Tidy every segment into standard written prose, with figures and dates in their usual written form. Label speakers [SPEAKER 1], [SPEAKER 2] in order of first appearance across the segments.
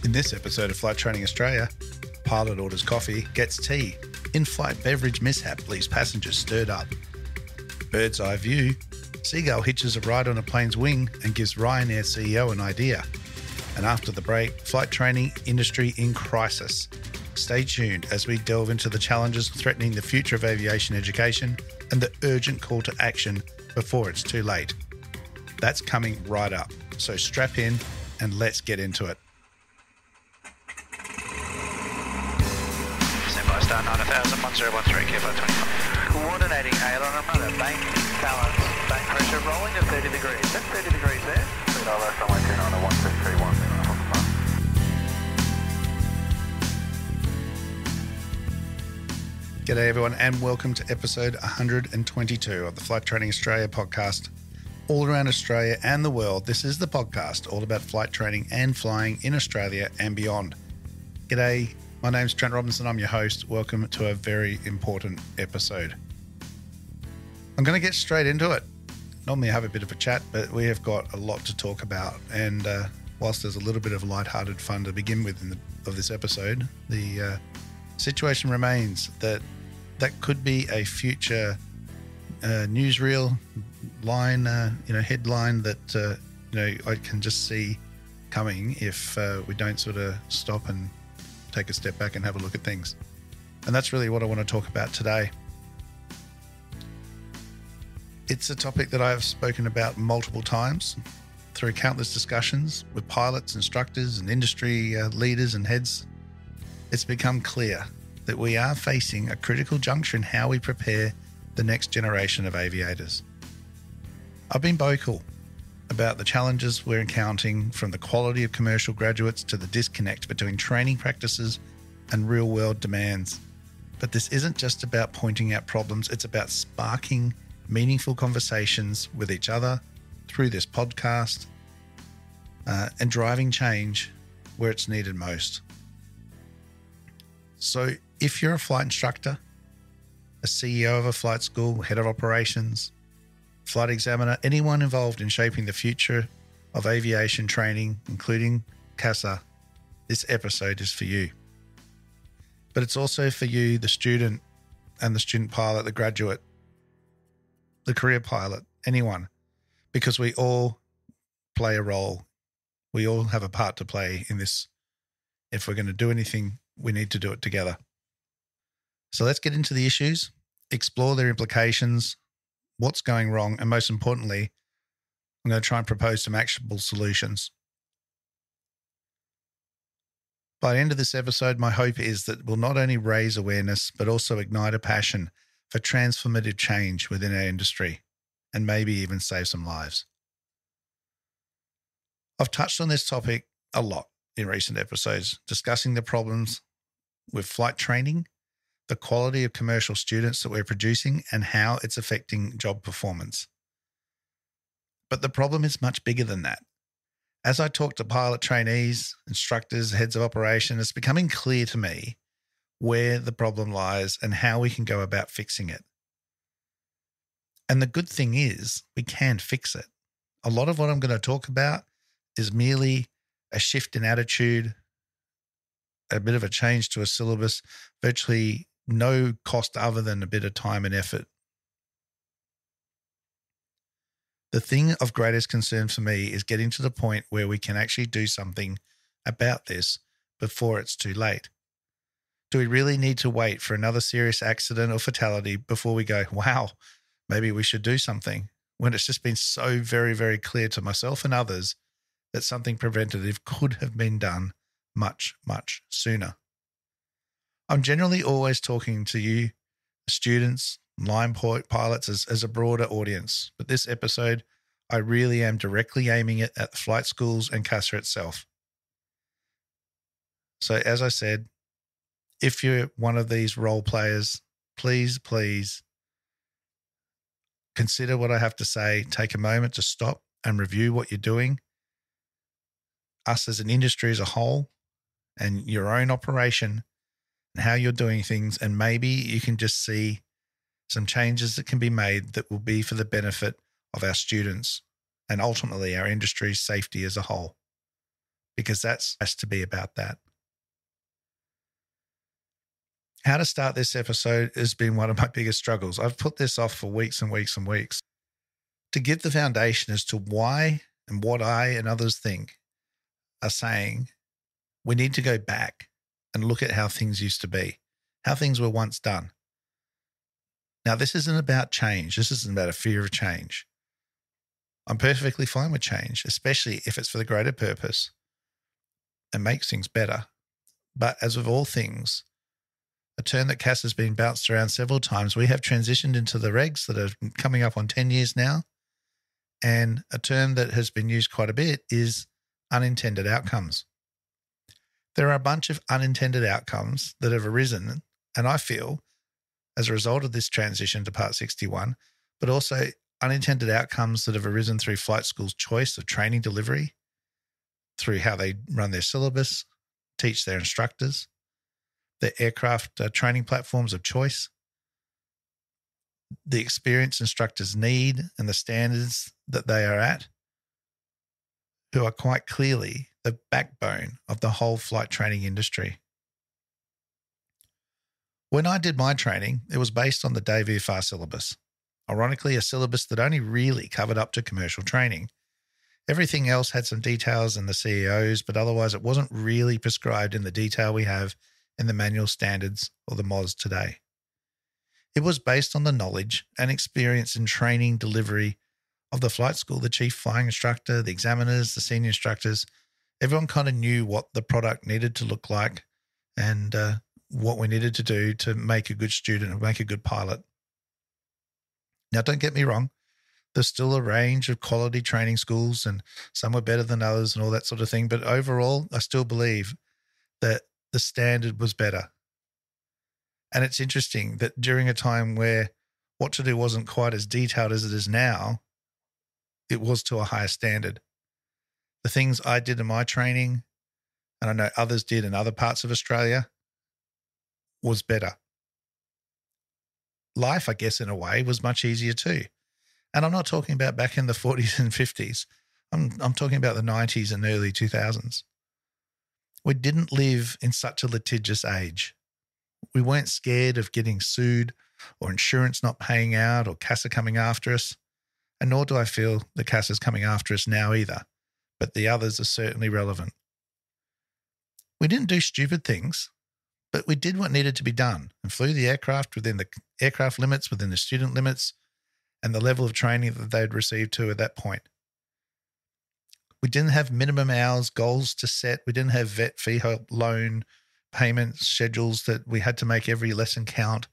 [SPEAKER 1] In this episode of Flight Training Australia, pilot orders coffee, gets tea. In-flight beverage mishap leaves passengers stirred up. Bird's eye view, seagull hitches a ride on a plane's wing and gives Ryanair CEO an idea. And after the break, flight training industry in crisis. Stay tuned as we delve into the challenges threatening the future of aviation education and the urgent call to action before it's too late. That's coming right up. So strap in and let's get into it.
[SPEAKER 2] Star 9000, 1013, Kilo 25. Coordinating aileron and rudder, bank, balance, bank pressure, rolling to 30 degrees. That's 30 degrees there. $3, runway 29, 1231.
[SPEAKER 1] G'day everyone and welcome to episode 122 of the Flight Training Australia podcast. All around Australia and the world, this is the podcast all about flight training and flying in Australia and beyond. G'day. My name's Trent Robinson. I'm your host. Welcome to a very important episode. I'm going to get straight into it. Normally I have a bit of a chat, but we have got a lot to talk about. And whilst there's a little bit of lighthearted fun to begin with of this episode, the situation remains that could be a future newsreel line, headline that I can just see coming if we don't sort of stop and take a step back and have a look at things. And that's really what I want to talk about today. It's a topic that I've spoken about multiple times through countless discussions with pilots, instructors, and industry leaders and heads. It's become clear that we are facing a critical juncture in how we prepare the next generation of aviators. I've been vocal about the challenges we're encountering, from the quality of commercial graduates to the disconnect between training practices and real-world demands. But this isn't just about pointing out problems, it's about sparking meaningful conversations with each other through this podcast and driving change where it's needed most. So if you're a flight instructor, a CEO of a flight school, head of operations, flight examiner, anyone involved in shaping the future of aviation training, including CASA, this episode is for you. But it's also for you, the student and the student pilot, the graduate, the career pilot, anyone, because we all play a role. We all have a part to play in this. If we're going to do anything, we need to do it together. So let's get into the issues, explore their implications, what's going wrong, and most importantly, I'm going to try and propose some actionable solutions. By the end of this episode, my hope is that we'll not only raise awareness, but also ignite a passion for transformative change within our industry and maybe even save some lives. I've touched on this topic a lot in recent episodes, discussing the problems with flight training, the quality of commercial students that we're producing, and how it's affecting job performance. But the problem is much bigger than that. As I talk to pilot trainees, instructors, heads of operation, it's becoming clear to me where the problem lies and how we can go about fixing it. And the good thing is we can fix it. A lot of what I'm going to talk about is merely a shift in attitude, a bit of a change to a syllabus, virtually no cost other than a bit of time and effort. The thing of greatest concern for me is getting to the point where we can actually do something about this before it's too late. Do we really need to wait for another serious accident or fatality before we go, wow, maybe we should do something, when it's just been so very, very clear to myself and others that something preventative could have been done much, much sooner? I'm generally always talking to you, students, line pilots, as a broader audience. But this episode, I really am directly aiming it at the flight schools and CASA itself. So as I said, if you're one of these role players, please consider what I have to say. Take a moment to stop and review what you're doing. Us as an industry as a whole, and your own operation, and how you're doing things, and maybe you can just see some changes that can be made that will be for the benefit of our students and ultimately our industry's safety as a whole. because that has to be about that. How to start this episode has been one of my biggest struggles. I've put this off for weeks and weeks and weeks to give the foundation as to why and what I and others think are saying we need to go back and look at how things used to be, how things were once done. Now, this isn't about change. This isn't about a fear of change. I'm perfectly fine with change, especially if it's for the greater purpose and makes things better. But as with all things, a term that Cass has been bounced around several times, we have transitioned into the regs that are coming up on 10 years now. And a term that has been used quite a bit is unintended outcomes. There are a bunch of unintended outcomes that have arisen, and I feel, as a result of this transition to Part 61, but also unintended outcomes that have arisen through flight school's choice of training delivery, through how they run their syllabus, teach their instructors, their aircraft training platforms of choice, the experience instructors need and the standards that they are at, who are quite clearly the backbone of the whole flight training industry. When I did my training, it was based on the Dave VFR syllabus. Ironically, a syllabus that only really covered up to commercial training. Everything else had some details in the CEOs, but otherwise it wasn't really prescribed in the detail we have in the manual standards or the MOS today. It was based on the knowledge and experience in training delivery of the flight school, the chief flying instructor, the examiners, the senior instructors. Everyone kind of knew what the product needed to look like and what we needed to do to make a good student and make a good pilot. Now, don't get me wrong. There's still a range of quality training schools and some were better than others and all that sort of thing. But overall, I still believe that the standard was better. And it's interesting that during a time where what to do wasn't quite as detailed as it is now, it was to a higher standard. The things I did in my training, and I know others did in other parts of Australia, was better. Life, I guess, in a way, was much easier too. And I'm not talking about back in the 40s and 50s. I'm talking about the 90s and early 2000s. We didn't live in such a litigious age. We weren't scared of getting sued or insurance not paying out or CASA coming after us. And nor do I feel the CASA is coming after us now either. But the others are certainly relevant. We didn't do stupid things, but we did what needed to be done and flew the aircraft within the aircraft limits, within the student limits, and the level of training that they'd received to at that point. We didn't have minimum hours goals to set. We didn't have vet fee loan payment schedules that we had to make every lesson count.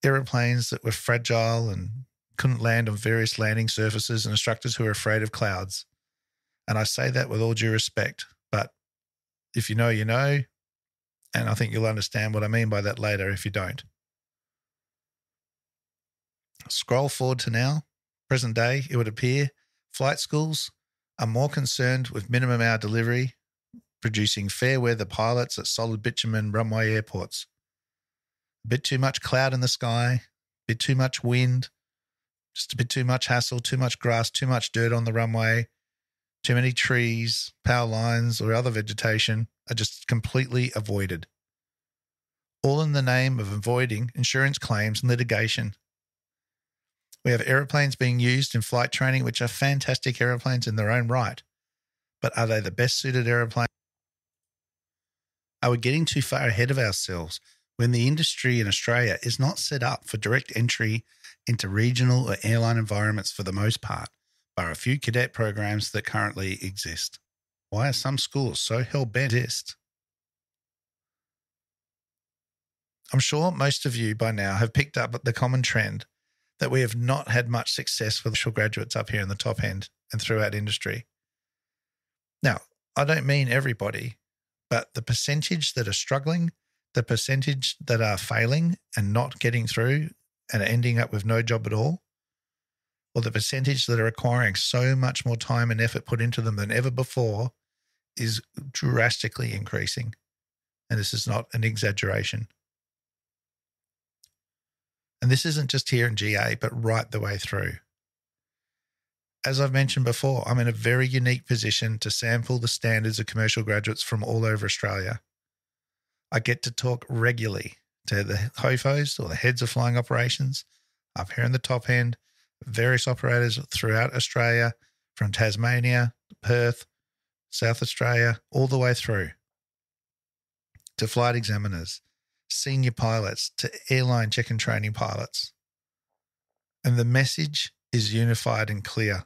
[SPEAKER 1] Aeroplanes that were fragile and couldn't land on various landing surfaces and instructors who were afraid of clouds. And I say that with all due respect, but if you know, you know, and I think you'll understand what I mean by that later if you don't. Scroll forward to now, present day, it would appear flight schools are more concerned with minimum hour delivery, producing fair weather pilots at solid bitumen runway airports. A bit too much cloud in the sky, a bit too much wind, just a bit too much hassle, too much grass, too much dirt on the runway, too many trees, power lines, or other vegetation are just completely avoided. All in the name of avoiding insurance claims and litigation. We have aeroplanes being used in flight training, which are fantastic aeroplanes in their own right. But are they the best suited aeroplane? Are we getting too far ahead of ourselves when the industry in Australia is not set up for direct entry into regional or airline environments for the most part, bar a few cadet programs that currently exist? Why are some schools so hell-bent on this? I'm sure most of you by now have picked up the common trend that we have not had much success with graduates up here in the top end and throughout industry. Now, I don't mean everybody, but the percentage that are struggling, the percentage that are failing and not getting through and ending up with no job at all, or the percentage that are requiring so much more time and effort put into them than ever before is drastically increasing. And this is not an exaggeration. And this isn't just here in GA, but right the way through. as I've mentioned before, I'm in a very unique position to sample the standards of commercial graduates from all over Australia. I get to talk regularly to the HOFOs or the heads of flying operations up here in the top end, various operators throughout Australia, from Tasmania, Perth, South Australia, all the way through to flight examiners, senior pilots, to airline check and training pilots. And the message is unified and clear.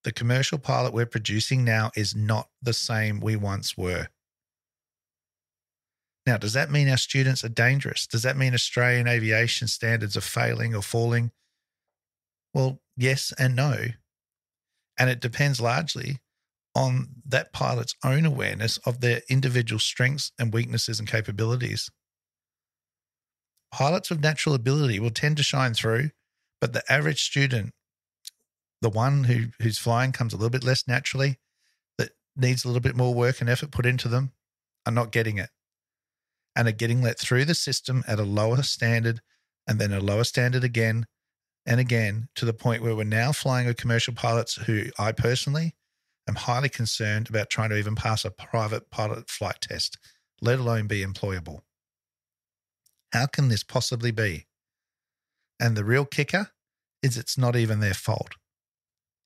[SPEAKER 1] The commercial pilot we're producing now is not the same we once were. Now, does that mean our students are dangerous? Does that mean Australian aviation standards are failing or falling? Well, yes and no. And it depends largely on that pilot's own awareness of their individual strengths and weaknesses and capabilities. Pilots of natural ability will tend to shine through, but the average student, the one whose flying comes a little bit less naturally, that needs a little bit more work and effort put into them, are not getting it and are getting let through the system at a lower standard and then a lower standard again and again, to the point where we're now flying with commercial pilots who I personally am highly concerned about trying to even pass a private pilot flight test, let alone be employable. How can this possibly be? And the real kicker is it's not even their fault.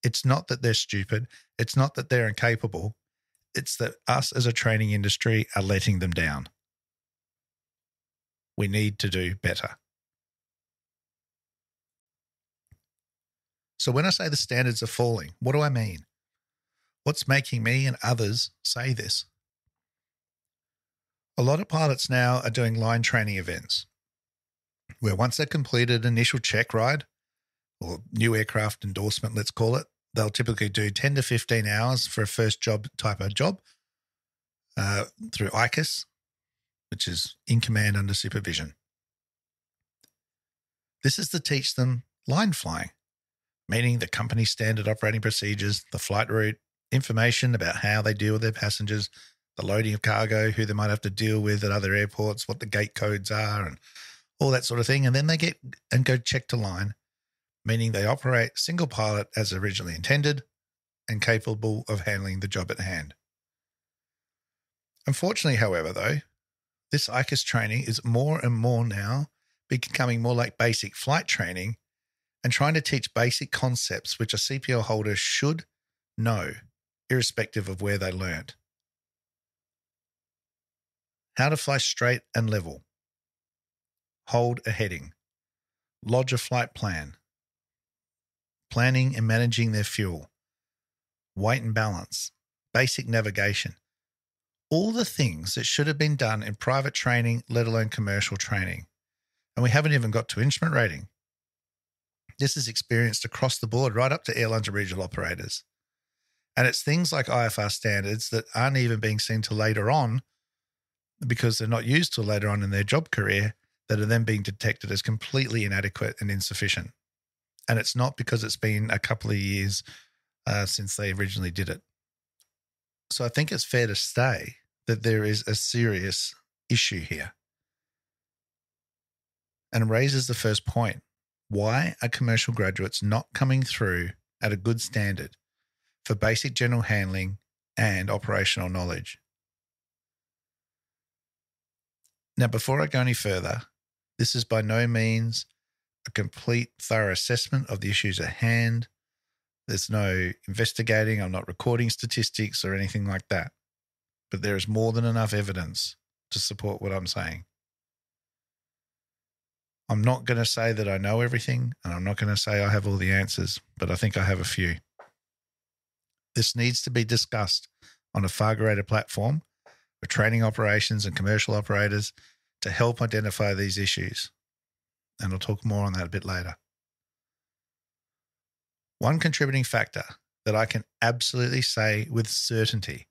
[SPEAKER 1] It's not that they're stupid. It's not that they're incapable. It's that us as a training industry are letting them down. We need to do better. So when I say the standards are falling, what do I mean? What's making me and others say this? A lot of pilots now are doing line training events where once they've completed an initial check ride or new aircraft endorsement, let's call it, they'll typically do 10 to 15 hours for a first job type of job through ICAS, which is in command under supervision. This is to teach them line flying, meaning the company standard operating procedures, the flight route, information about how they deal with their passengers, the loading of cargo, who they might have to deal with at other airports, what the gate codes are, and all that sort of thing. And then they get and go check to line, meaning they operate single pilot as originally intended and capable of handling the job at hand. Unfortunately, however, though, this ICAS training is more and more now becoming more like basic flight training and trying to teach basic concepts which a CPL holder should know, irrespective of where they learnt. How to fly straight and level, hold a heading, lodge a flight plan, planning and managing their fuel, weight and balance, basic navigation, all the things that should have been done in private training, let alone commercial training. And we haven't even got to instrument rating. This is experienced across the board, right up to airlines and regional operators. And it's things like IFR standards that aren't even being seen till later on because they're not used till later on in their job career that are then being detected as completely inadequate and insufficient. And it's not because it's been a couple of years since they originally did it. So I think it's fair to say that there is a serious issue here. And raises the first point. Why are commercial graduates not coming through at a good standard for basic general handling and operational knowledge? Now, before I go any further, this is by no means a complete, thorough assessment of the issues at hand. There's no investigating. I'm not recording statistics or anything like that. But there is more than enough evidence to support what I'm saying. I'm not going to say that I know everything, and I'm not going to say I have all the answers, but I think I have a few. This needs to be discussed on a far greater platform for training operations and commercial operators to help identify these issues. And I'll talk more on that a bit later. One contributing factor that I can absolutely say with certainty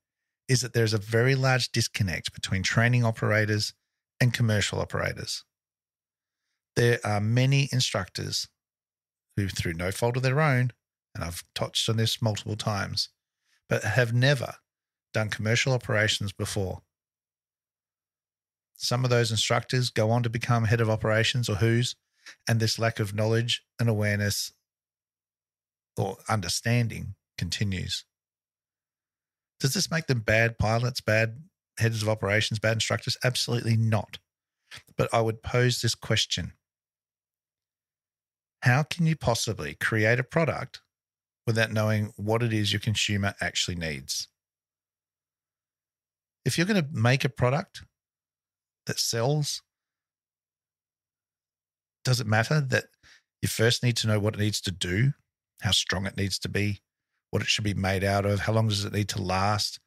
[SPEAKER 1] is that there's a very large disconnect between training operators and commercial operators. There are many instructors who, through no fault of their own, and I've touched on this multiple times, but have never done commercial operations before. Some of those instructors go on to become head of operations or WHOs, and this lack of knowledge and awareness or understanding continues. Does this make them bad pilots, bad heads of operations, bad instructors? Absolutely not. But I would pose this question. How can you possibly create a product without knowing what it is your consumer actually needs? If you're going to make a product that sells, does it matter that you first need to know what it needs to do, how strong it needs to be, what it should be made out of, how long does it need to last,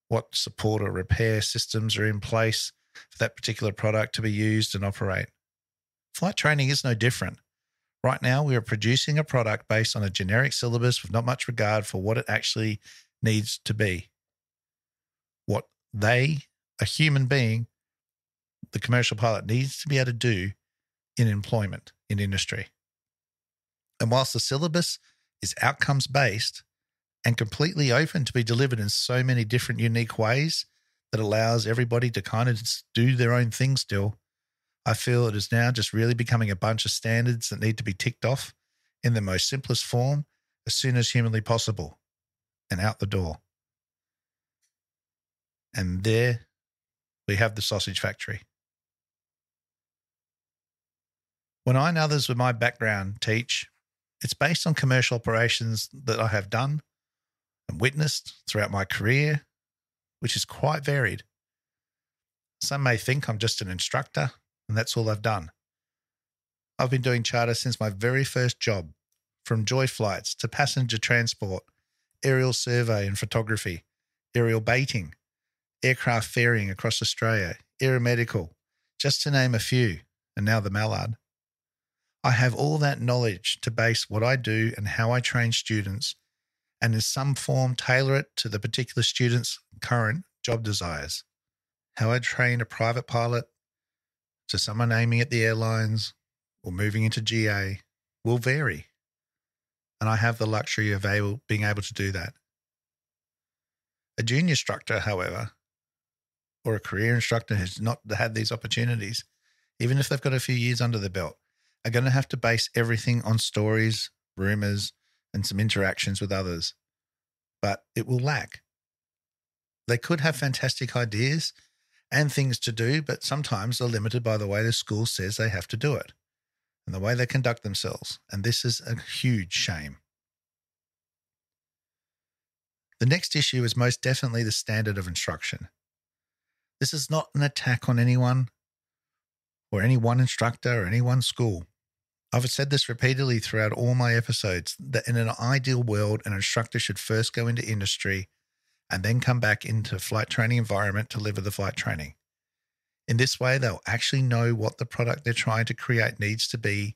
[SPEAKER 1] what support or repair systems are in place for that particular product to be used and operate? Flight training is no different. Right now, we are producing a product based on a generic syllabus with not much regard for what it actually needs to be. What they, a human being, the commercial pilot, needs to be able to do in employment, in industry. And whilst the syllabus is outcomes-based and completely open to be delivered in so many different unique ways that allows everybody to kind of do their own thing still, I feel it is now just really becoming a bunch of standards that need to be ticked off in the most simplest form as soon as humanly possible and out the door. And there we have the sausage factory. When I and others with my background teach, it's based on commercial operations that I have done and witnessed throughout my career, which is quite varied. Some may think I'm just an instructor and that's all I've done. I've been doing charter since my very first job, from joy flights to passenger transport, aerial survey and photography, aerial baiting, aircraft ferrying across Australia, aeromedical, just to name a few, and now the Mallard. I have all that knowledge to base what I do and how I train students and in some form tailor it to the particular student's current job desires. How I train a private pilot to someone aiming at the airlines or moving into GA will vary. And I have the luxury of being able to do that. A junior instructor, however, or a career instructor who's not had these opportunities, even if they've got a few years under the belt, are going to have to base everything on stories, rumors, and some interactions with others. But it will lack. They could have fantastic ideas and things to do, but sometimes they're limited by the way the school says they have to do it and the way they conduct themselves. And this is a huge shame. The next issue is most definitely the standard of instruction. This is not an attack on anyone or any one instructor or any one school. I've said this repeatedly throughout all my episodes that in an ideal world, an instructor should first go into industry and then come back into flight training environment to deliver the flight training. In this way, they'll actually know what the product they're trying to create needs to be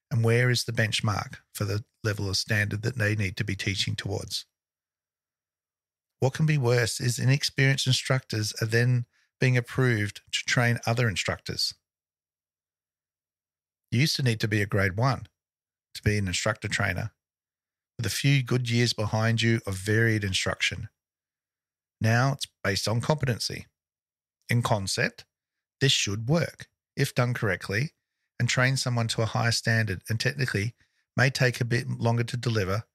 [SPEAKER 1] and where is the benchmark for the level of standard that they need to be teaching towards. What can be worse is inexperienced instructors are then being approved to train other instructors. You used to need to be a grade 1 to be an instructor trainer with a few good years behind you of varied instruction. Now it's based on competency. In concept, this should work if done correctly and train someone to a higher standard, and technically may take a bit longer to deliver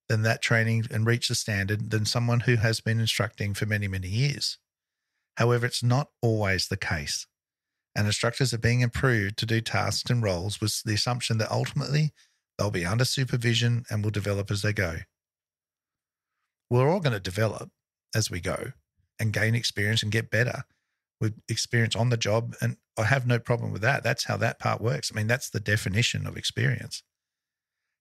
[SPEAKER 1] than that training and reach the standard than someone who has been instructing for many, many years. However, it's not always the case. And instructors are being improved to do tasks and roles with the assumption that ultimately they'll be under supervision and will develop as they go. We're all going to develop as we go and gain experience and get better with experience on the job. And I have no problem with that. That's how that part works. I mean, that's the definition of experience.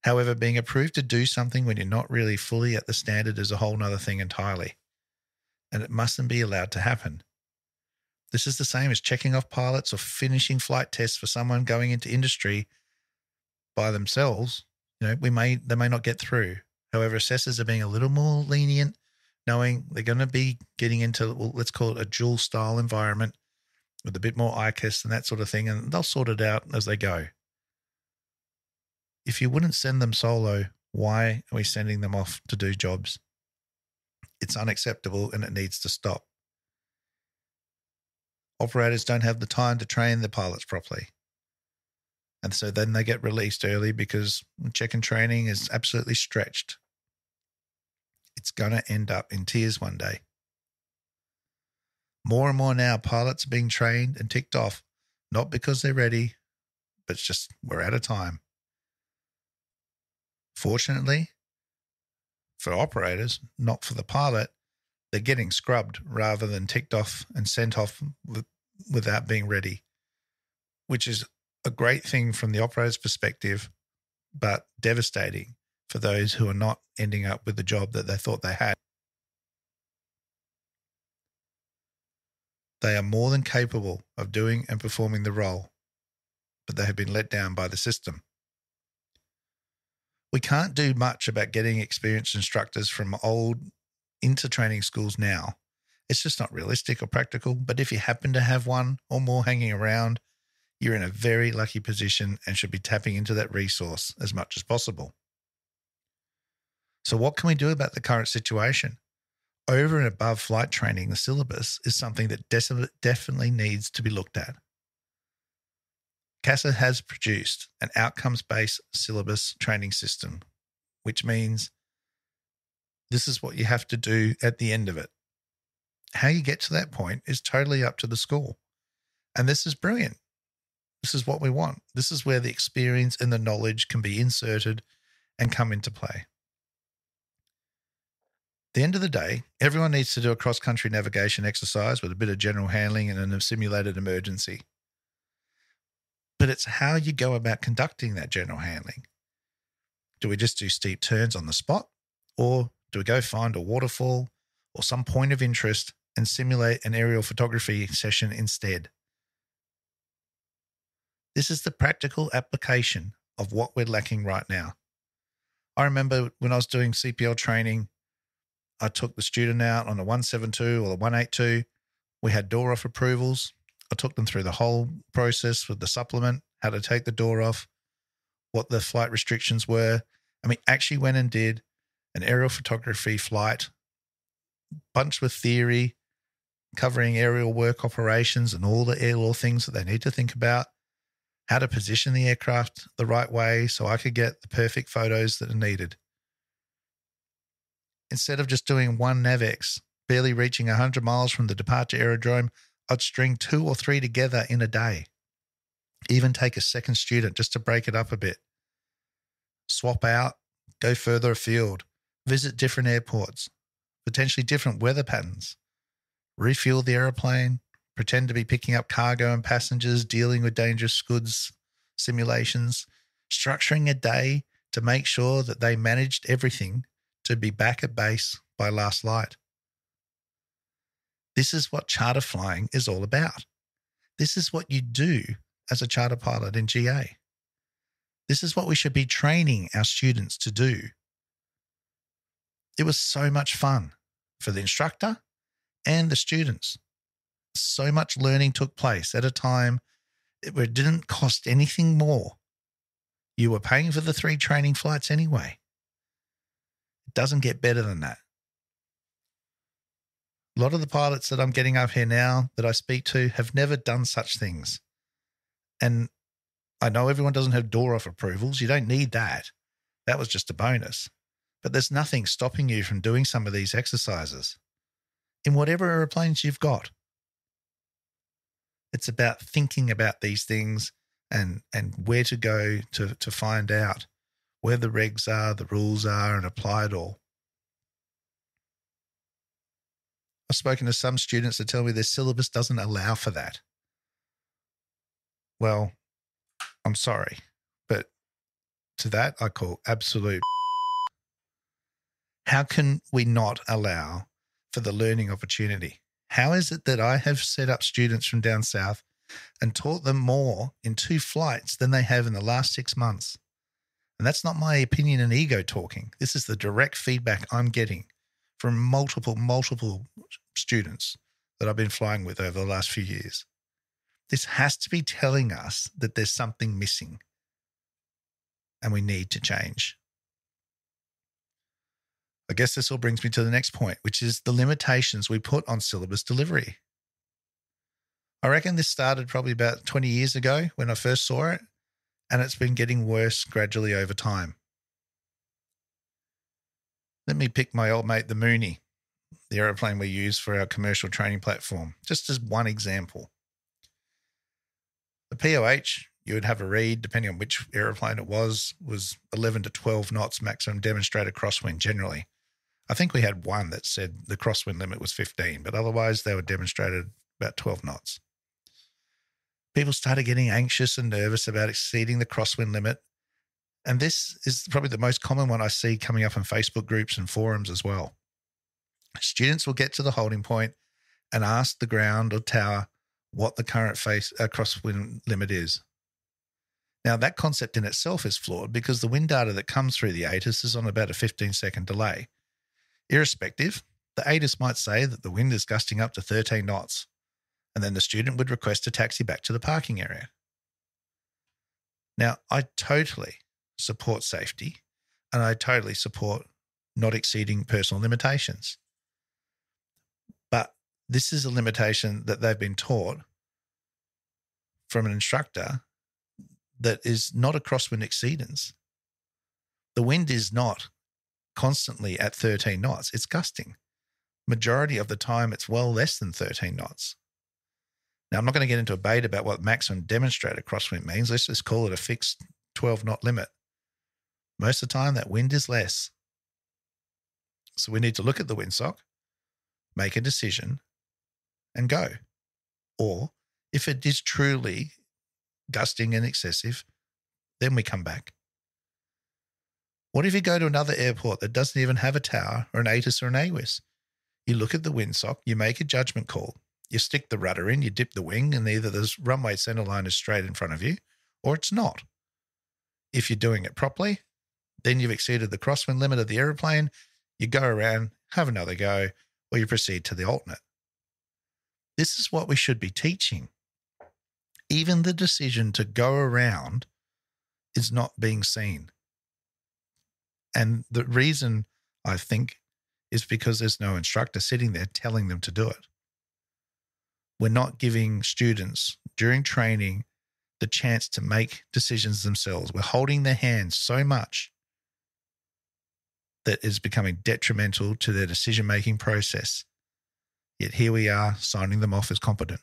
[SPEAKER 1] However, being approved to do something when you're not really fully at the standard is a whole nother thing entirely. And it mustn't be allowed to happen. This is the same as checking off pilots or finishing flight tests for someone going into industry by themselves. They may not get through. However, assessors are being a little more lenient, knowing they're going to be getting into, well, let's call it a dual style environment with a bit more ICAS and that sort of thing, and they'll sort it out as they go. If you wouldn't send them solo, why are we sending them off to do jobs? It's unacceptable and it needs to stop. Operators don't have the time to train the pilots properly. And so then they get released early because check and training is absolutely stretched. It's going to end up in tears one day. More and more now, pilots are being trained and ticked off, not because they're ready, but it's just we're out of time. Fortunately, for operators, not for the pilot, they're getting scrubbed rather than ticked off and sent off without being ready, which is a great thing from the operator's perspective, but devastating for those who are not ending up with the job that they thought they had. They are more than capable of doing and performing the role, but they have been let down by the system. We can't do much about getting experienced instructors from old into training schools now. It's just not realistic or practical, but if you happen to have one or more hanging around, you're in a very lucky position and should be tapping into that resource as much as possible. So what can we do about the current situation? Over and above flight training, the syllabus is something that definitely needs to be looked at. CASA has produced an outcomes-based syllabus training system, which means this is what you have to do at the end of it. How you get to that point is totally up to the school. And this is brilliant. This is what we want. This is where the experience and the knowledge can be inserted and come into play. At the end of the day, everyone needs to do a cross-country navigation exercise with a bit of general handling and a simulated emergency. But it's how you go about conducting that general handling. Do we just do steep turns on the spot? Or do we go find a waterfall or some point of interest and simulate an aerial photography session instead? This is the practical application of what we're lacking right now. I remember when I was doing CPL training, I took the student out on a 172 or the 182. We had door off approvals. I took them through the whole process with the supplement, how to take the door off, what the flight restrictions were. I mean, actually went and did an aerial photography flight, bunched with theory, covering aerial work operations and all the air law things that they need to think about, how to position the aircraft the right way so I could get the perfect photos that are needed. Instead of just doing one NavX, barely reaching 100 miles from the departure aerodrome, I'd string 2 or 3 together in a day. Even take a second student just to break it up a bit. Swap out, go further afield, visit different airports, potentially different weather patterns, refuel the aeroplane, pretend to be picking up cargo and passengers, dealing with dangerous goods simulations, structuring a day to make sure that they managed everything to be back at base by last light. This is what charter flying is all about. This is what you do as a charter pilot in GA. This is what we should be training our students to do. It was so much fun for the instructor and the students. So much learning took place at a time where it didn't cost anything more. You were paying for the 3 training flights anyway. It doesn't get better than that. A lot of the pilots that I'm getting up here now that I speak to have never done such things. And I know everyone doesn't have door off approvals. You don't need that. That was just a bonus. But there's nothing stopping you from doing some of these exercises in whatever airplanes you've got. It's about thinking about these things and where to go to find out where the regs are, the rules are, and apply it all. I've spoken to some students that tell me their syllabus doesn't allow for that. Well, I'm sorry, but to that I call absolute. How can we not allow for the learning opportunity? How is it that I have set up students from down south and taught them more in 2 flights than they have in the last 6 months? And that's not my opinion and ego talking. This is the direct feedback I'm getting from multiple students that I've been flying with over the last few years. This has to be telling us that there's something missing and we need to change. I guess this all brings me to the next point, which is the limitations we put on syllabus delivery. I reckon this started probably about 20 years ago when I first saw it. and it's been getting worse gradually over time. Let me pick my old mate, the Mooney, the aeroplane we use for our commercial training platform, just as one example. The POH, you would have a read, depending on which aeroplane it was 11 to 12 knots maximum demonstrated crosswind generally. I think we had one that said the crosswind limit was 15, but otherwise they were demonstrated about 12 knots. People started getting anxious and nervous about exceeding the crosswind limit. And this is probably the most common one I see coming up in Facebook groups and forums as well. Students will get to the holding point and ask the ground or tower what the current crosswind limit is. Now, that concept in itself is flawed because the wind data that comes through the ATIS is on about a 15-second delay. Irrespective, the ATIS might say that the wind is gusting up to 13 knots, and then the student would request a taxi back to the parking area. Now, I totally support safety, and I totally support not exceeding personal limitations. But this is a limitation that they've been taught from an instructor that is not a crosswind exceedance. The wind is not constantly at 13 knots. It's gusting. Majority of the time, it's well less than 13 knots. Now, I'm not going to get into a debate about what maximum demonstrated crosswind means. Let's just call it a fixed 12-knot limit. Most of the time, that wind is less. So we need to look at the windsock, make a decision, and go. Or if it is truly gusting and excessive, then we come back. What if you go to another airport that doesn't even have a tower or an ATIS or an AWIS? You look at the windsock, you make a judgment call. You stick the rudder in, you dip the wing, and either the runway center line is straight in front of you or it's not. If you're doing it properly, then you've exceeded the crosswind limit of the aeroplane, you go around, have another go, or you proceed to the alternate. This is what we should be teaching. Even the decision to go around is not being seen. And the reason, I think, is because there's no instructor sitting there telling them to do it. We're not giving students during training the chance to make decisions themselves. We're holding their hands so much that is becoming detrimental to their decision-making process. Yet here we are signing them off as competent.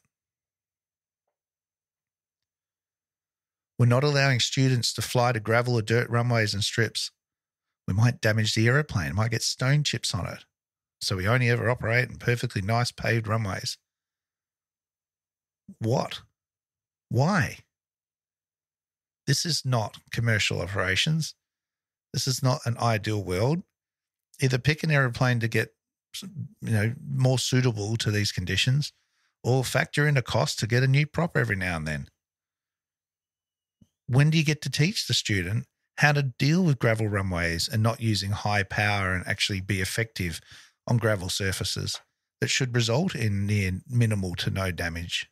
[SPEAKER 1] We're not allowing students to fly to gravel or dirt runways and strips. We might damage the aeroplane, might get stone chips on it. So we only ever operate in perfectly nice paved runways. What? Why? This is not commercial operations. This is not an ideal world. Either pick an aeroplane to get, more suitable to these conditions, or factor in a cost to get a new prop every now and then. When do you get to teach the student how to deal with gravel runways and not using high power and actually be effective on gravel surfaces that should result in near minimal to no damage?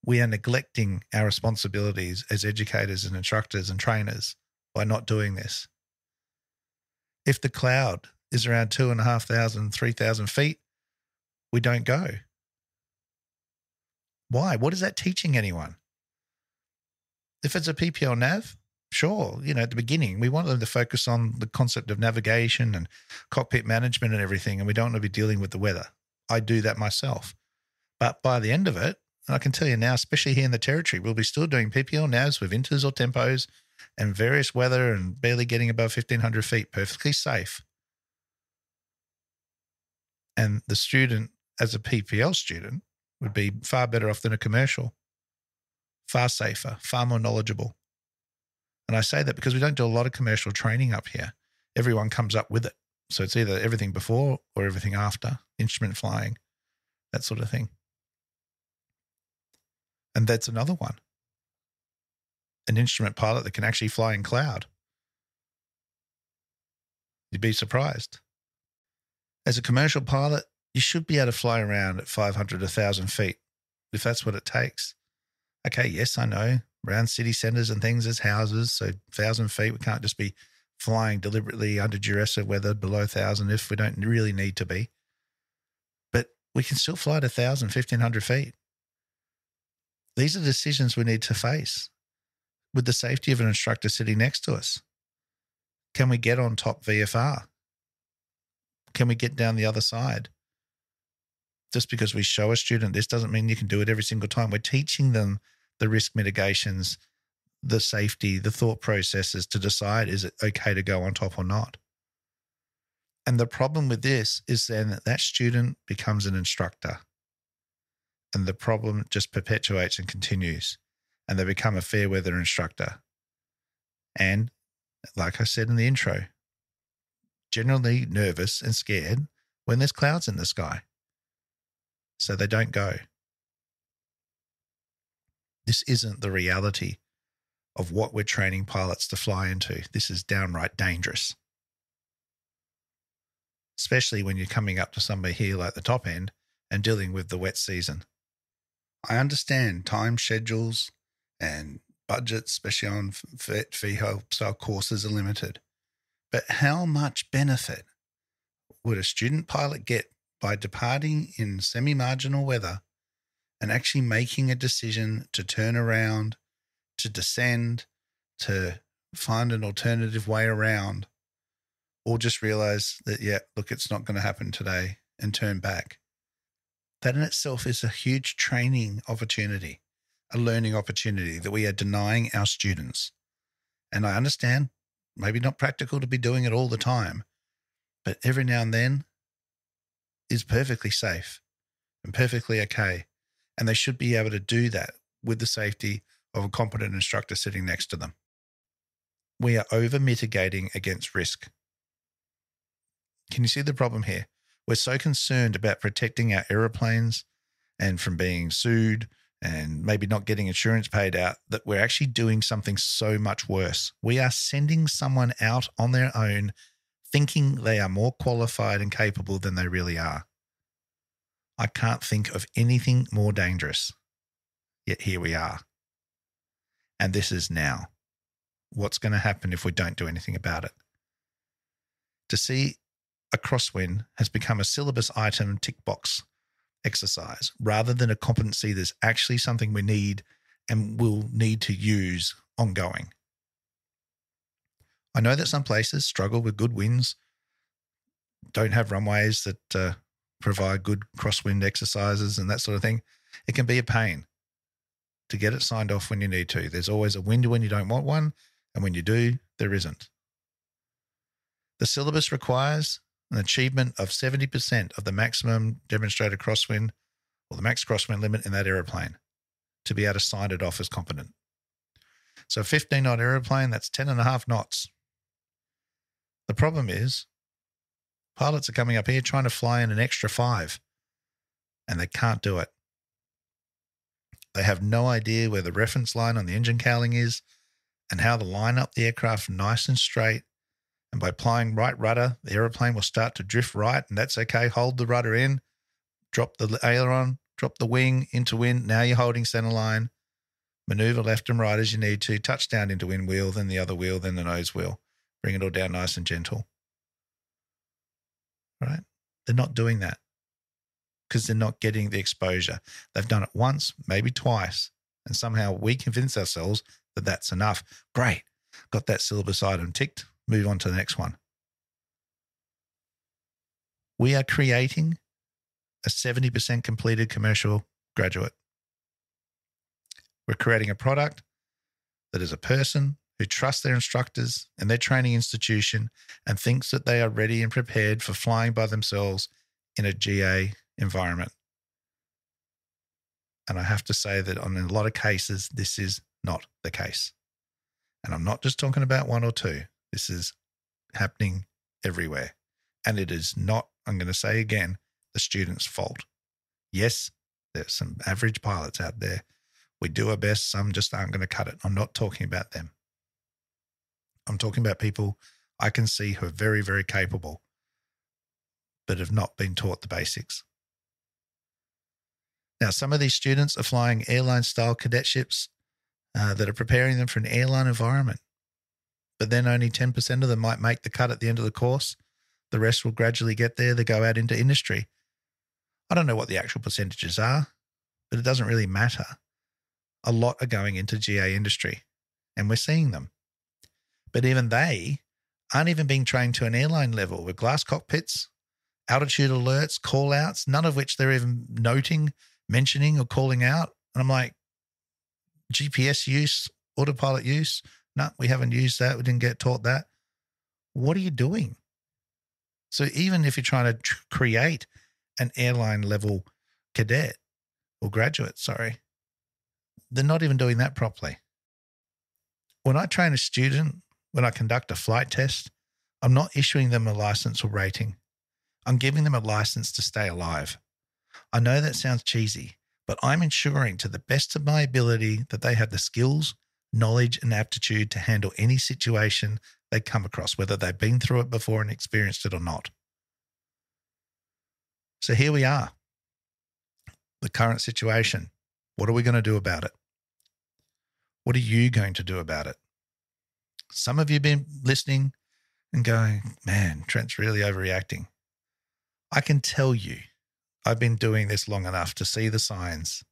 [SPEAKER 1] We are neglecting our responsibilities as educators and instructors and trainers by not doing this. If the cloud is around 2,500, 3,000 feet, we don't go. Why? What is that teaching anyone? If it's a PPL nav, sure, at the beginning, we want them to focus on the concept of navigation and cockpit management and everything, and we don't want to be dealing with the weather. I do that myself. But by the end of it, and I can tell you now, especially here in the territory, we'll be still doing PPL navs with inters or tempos and various weather and barely getting above 1,500 feet, perfectly safe. And the student, as a PPL student, would be far better off than a commercial, far safer, far more knowledgeable. And I say that because we don't do a lot of commercial training up here. Everyone comes up with it. So it's either everything before or everything after, instrument flying, that sort of thing. And that's another one. An instrument pilot that can actually fly in cloud. You'd be surprised. As a commercial pilot, you should be able to fly around at 500, 1,000 feet, if that's what it takes. Okay, yes, I know. Around city centres and things, there's houses, so 1,000 feet, we can't just be flying deliberately under duress of weather below 1,000 if we don't really need to be. But we can still fly to 1,000, 1,500 feet. These are decisions we need to face. with the safety of an instructor sitting next to us? Can we get on top VFR? Can we get down the other side? Just because we show a student this doesn't mean you can do it every single time. We're teaching them the risk mitigations, the safety, the thought processes to decide, is it okay to go on top or not? And the problem with this is then that student becomes an instructor, and the problem just perpetuates and continues, and they become a fair weather instructor. And like I said in the intro, generally nervous and scared when there's clouds in the sky. So they don't go. This isn't the reality of what we're training pilots to fly into. This is downright dangerous. Especially when you're coming up to somebody here like the top end and dealing with the wet season. I understand time schedules and budgets, especially on FTAPODCAST style courses, are limited. But how much benefit would a student pilot get by departing in semi-marginal weather and actually making a decision to turn around, to descend, to find an alternative way around, or just realize that, yeah, look, it's not going to happen today, and turn back? That in itself is a huge training opportunity, a learning opportunity that we are denying our students. And I understand, maybe not practical to be doing it all the time, but every now and then is perfectly safe and perfectly okay. And they should be able to do that with the safety of a competent instructor sitting next to them. We are over mitigating against risk. Can you see the problem here? We're so concerned about protecting our aeroplanes and from being sued and maybe not getting insurance paid out that we're actually doing something so much worse. We are sending someone out on their own thinking they are more qualified and capable than they really are. I can't think of anything more dangerous. Yet here we are. And this is now. What's going to happen if we don't do anything about it? To see a crosswind has become a syllabus item tick box exercise rather than a competency that's actually something we need and will need to use ongoing. I know that some places struggle with good winds, don't have runways that provide good crosswind exercises and that sort of thing. It can be a pain to get it signed off when you need to. There's always a window when you don't want one, and when you do, there isn't. The syllabus requires an achievement of 70% of the maximum demonstrated crosswind or the max crosswind limit in that aeroplane to be able to sign it off as competent. So a 15-knot aeroplane, that's 10.5 knots. The problem is pilots are coming up here trying to fly in an extra 5, and they can't do it. They have no idea where the reference line on the engine cowling is and how to line up the aircraft nice and straight. And by applying right rudder, the aeroplane will start to drift right, and that's okay. Hold the rudder in, drop the aileron, drop the wing into wind. Now you're holding center line. Maneuver left and right as you need to. Touch down into wind wheel, then the other wheel, then the nose wheel. Bring it all down nice and gentle. Right? They're not doing that because they're not getting the exposure. They've done it once, maybe twice, and somehow we convince ourselves that that's enough. Great. Got that syllabus item ticked. Move on to the next one. We are creating a 70% completed commercial graduate. We're creating a product that is a person who trusts their instructors and their training institution and thinks that they are ready and prepared for flying by themselves in a GA environment. And I have to say that in a lot of cases, this is not the case. And I'm not just talking about one or two. This is happening everywhere. And it is not, I'm going to say again, the student's fault. Yes, there's some average pilots out there. We do our best. Some just aren't going to cut it. I'm not talking about them. I'm talking about people I can see who are very, very capable, but have not been taught the basics. Now, some of these students are flying airline-style cadetships that are preparing them for an airline environment. But then only 10% of them might make the cut at the end of the course. The rest will gradually get there. They go out into industry. I don't know what the actual percentages are, but it doesn't really matter. A lot are going into GA industry. and we're seeing them. But even they aren't even being trained to an airline level with glass cockpits, altitude alerts, call outs, none of which they're even noting, mentioning or calling out. And I'm like, GPS use, autopilot use? No, we haven't used that. We didn't get taught that. What are you doing? So even if you're trying to create an airline level cadet or graduate, they're not even doing that properly. When I train a student, when I conduct a flight test, I'm not issuing them a license or rating. I'm giving them a license to stay alive. I know that sounds cheesy, but I'm ensuring to the best of my ability that they have the skills, knowledge, and aptitude to handle any situation they come across, whether they've been through it before and experienced it or not. So here we are, the current situation. What are we going to do about it? What are you going to do about it? Some of you have been listening and going, man, Trent's really overreacting. I can tell you, I've been doing this long enough to see the signs.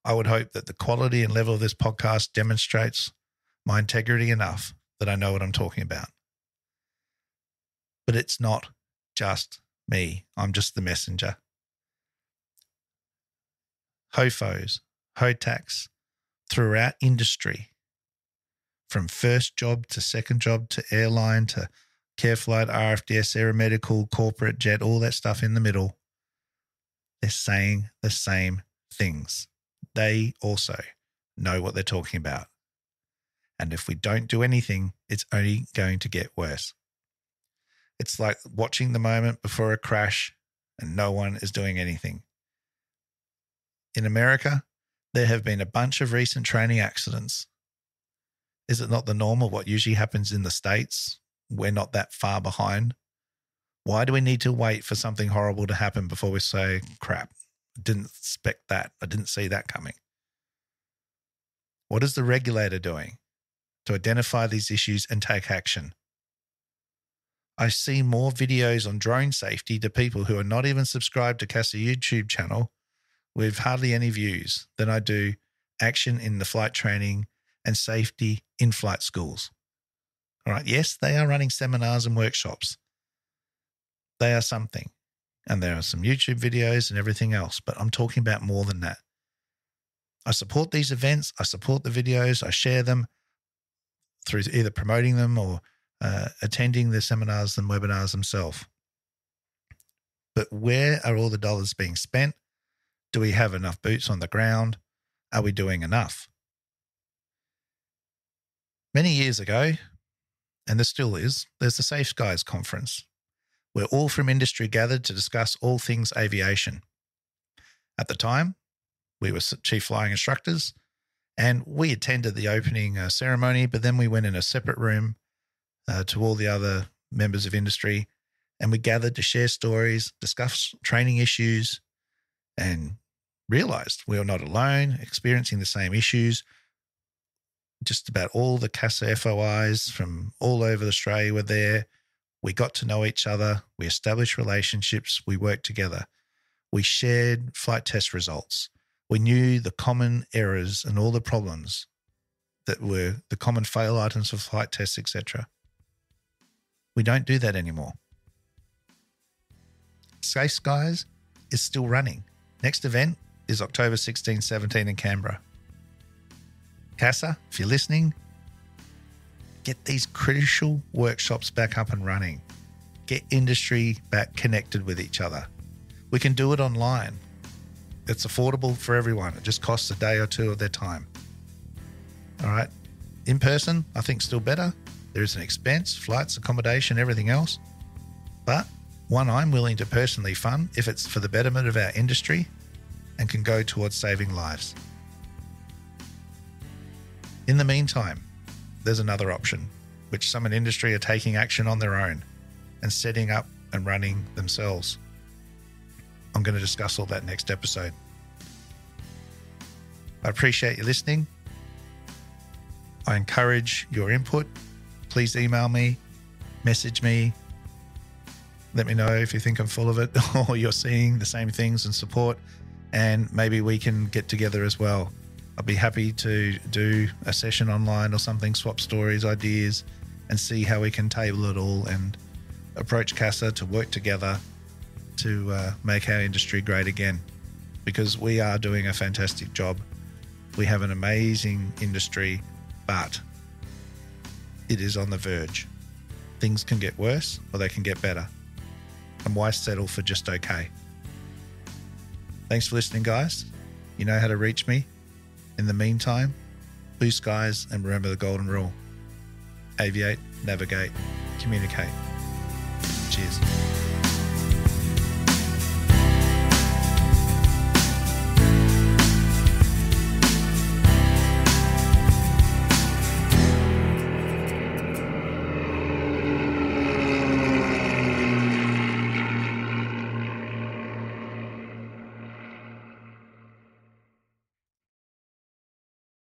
[SPEAKER 1] I would hope that the quality and level of this podcast demonstrates my integrity enough that I know what I'm talking about. But it's not just me. I'm just the messenger. HOFOs, HOTACs, throughout industry, from first job to second job to airline to care flight, RFDS, aeromedical, corporate jet, all that stuff in the middle, they're saying the same things. They also know what they're talking about. And if we don't do anything, it's only going to get worse. It's like watching the moment before a crash and no one is doing anything. In America, there have been a bunch of recent training accidents. Is it not the norm of what usually happens in the States? We're not that far behind. Why do we need to wait for something horrible to happen before we say, crap, I didn't expect that. I didn't see that coming. What is the regulator doing to identify these issues and take action? I see more videos on drone safety to people who are not even subscribed to CASA YouTube channel with hardly any views than I do action in the flight training and safety in-flight schools. All right, yes, they are running seminars and workshops. They are something. And there are some YouTube videos and everything else, but I'm talking about more than that. I support these events. I support the videos. I share them through either promoting them or attending the seminars and webinars themselves. But where are all the dollars being spent? Do we have enough boots on the ground? Are we doing enough? Many years ago, and there still is, there's the Safe Skies Conference, where all from industry gathered to discuss all things aviation. At the time, we were chief flying instructors, and we attended the opening ceremony, but then we went in a separate room to all the other members of industry, and we gathered to share stories, discuss training issues, and realized we were not alone, experiencing the same issues. Just about all the CASA FOIs from all over Australia were there. We got to know each other. We established relationships. We worked together. We shared flight test results. We knew the common errors and all the problems that were the common fail items of flight tests, etc. We don't do that anymore. Safe Skies is still running. Next event is October 16, 17 in Canberra. CASA, if you're listening, get these crucial workshops back up and running. Get industry back connected with each other. We can do it online. It's affordable for everyone. It just costs a day or two of their time. All right. In person, I think still better. There is an expense, flights, accommodation, everything else. But one I'm willing to personally fund if it's for the betterment of our industry and can go towards saving lives. In the meantime, there's another option, which some in industry are taking action on their own and setting up and running themselves. I'm going to discuss all that next episode. I appreciate you listening. I encourage your input. Please email me, message me. Let me know if you think I'm full of it or you're seeing the same things and support, and maybe we can get together as well. I'll be happy to do a session online or something, swap stories, ideas, and see how we can table it all and approach CASA to work together to make our industry great again, because we are doing a fantastic job. We have an amazing industry, but it is on the verge. Things can get worse or they can get better. And why settle for just okay? Thanks for listening, guys. You know how to reach me. In the meantime, blue skies, and remember the golden rule. Aviate, navigate, communicate. Cheers.